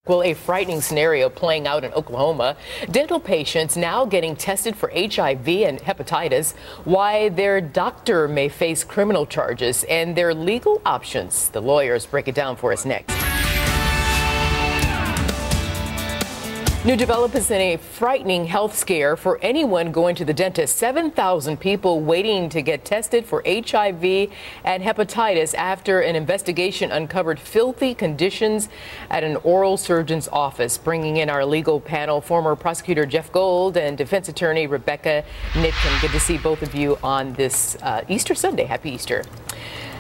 Well, a frightening scenario playing out in Oklahoma. Dental patients now getting tested for HIV and hepatitis, why their doctor may face criminal charges, and their legal options. The lawyers break it down for us next. New developments in a frightening health scare for anyone going to the dentist. 7,000 people waiting to get tested for HIV and hepatitis after an investigation uncovered filthy conditions at an oral surgeon's office. Bringing in our legal panel, former prosecutor Jeff Gold and defense attorney Rebecca Nitkin. Good to see both of you on this Easter Sunday. Happy Easter.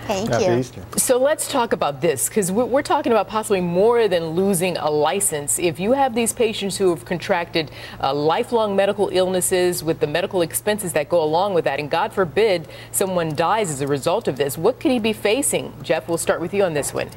Thank Happy you. Easter. So let's talk about this, because we're talking about possibly more than losing a license. If you have these patients who have contracted lifelong medical illnesses with the medical expenses that go along with that, and God forbid someone dies as a result of this, what could he be facing? Jeff, we'll start with you on this one.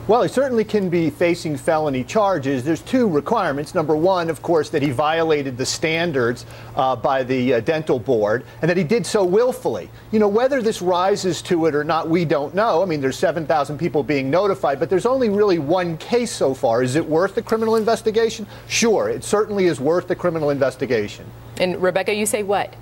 Well, he certainly can be facing felony charges. There's two requirements. Number one, of course, that he violated the standards by the dental board, and that he did so willfully. You know, whether this rises to it or not, we don't know. I mean, there's 7,000 people being notified, but there's only really one case so far. Is it worth a criminal investigation? Sure, it certainly is worth a criminal investigation. And Rebecca, you say what?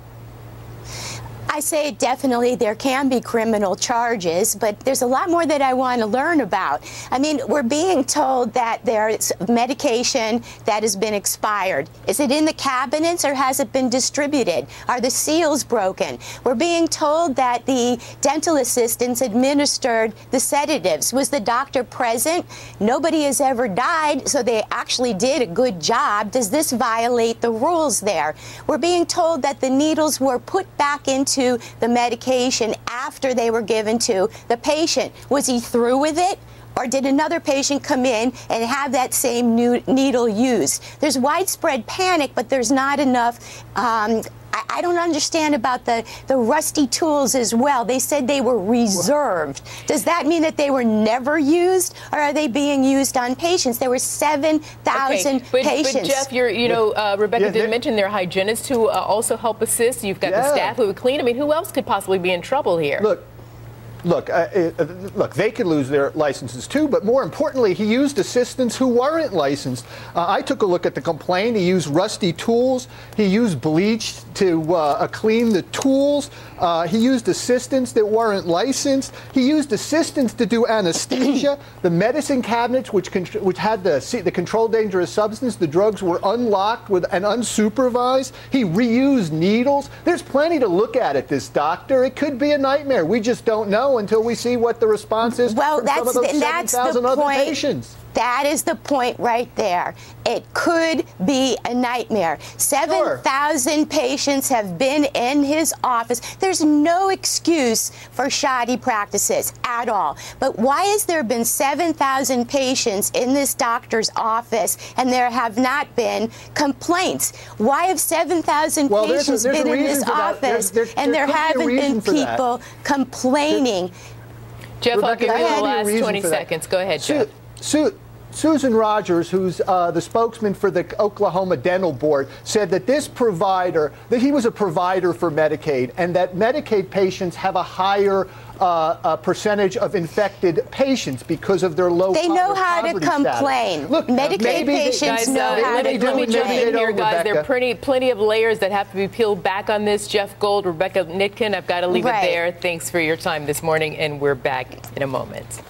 I say definitely there can be criminal charges, but there's a lot more that I want to learn about. I mean, we're being told that there's medication that has been expired. Is it in the cabinets or has it been distributed? Are the seals broken? We're being told that the dental assistants administered the sedatives. Was the doctor present? Nobody has ever died, so they actually did a good job. Does this violate the rules there? We're being told that the needles were put back into the medication after they were given to the patient. Was he through with it? Or did another patient come in and have that same needle used? There's widespread panic, but there's not enough. I don't understand about the rusty tools as well. They said they were reserved. Does that mean that they were never used, or are they being used on patients? There were 7,000 patients. But Jeff, Rebecca did mention there are hygienists who also help assist. You've got the staff who would clean. I mean, who else could possibly be in trouble here? Look, they could lose their licenses too, but more importantly, he used assistants who weren't licensed. I took a look at the complaint. He used rusty tools. He used bleach to clean the tools. He used assistants that weren't licensed. He used assistants to do anesthesia. The medicine cabinets, which had the controlled dangerous substance, the drugs were unlocked and unsupervised. He reused needles. There's plenty to look at this doctor. It could be a nightmare. We just don't know until we see what the response is from some of those 7,000 other patients. That is the point right there. It could be a nightmare. 7,000 patients have been in his office. There's no excuse for shoddy practices at all. But why has there been 7,000 patients in this doctor's office and there have not been complaints? Why have 7,000 patients been in this office and there haven't been people complaining? Jeff, I'll give you the last 20 seconds. Go ahead, Jeff. Susan Rogers, who's the spokesman for the Oklahoma Dental Board, said that this provider, that he was a provider for Medicaid, and that Medicaid patients have a higher percentage of infected patients because of their low They know how to complain. Look, Medicaid patients know how to complain. Let me jump in here, guys. There are plenty of layers that have to be peeled back on this. Jeff Gold, Rebecca Nitkin, I've got to leave it there. Thanks for your time this morning, and we're back in a moment.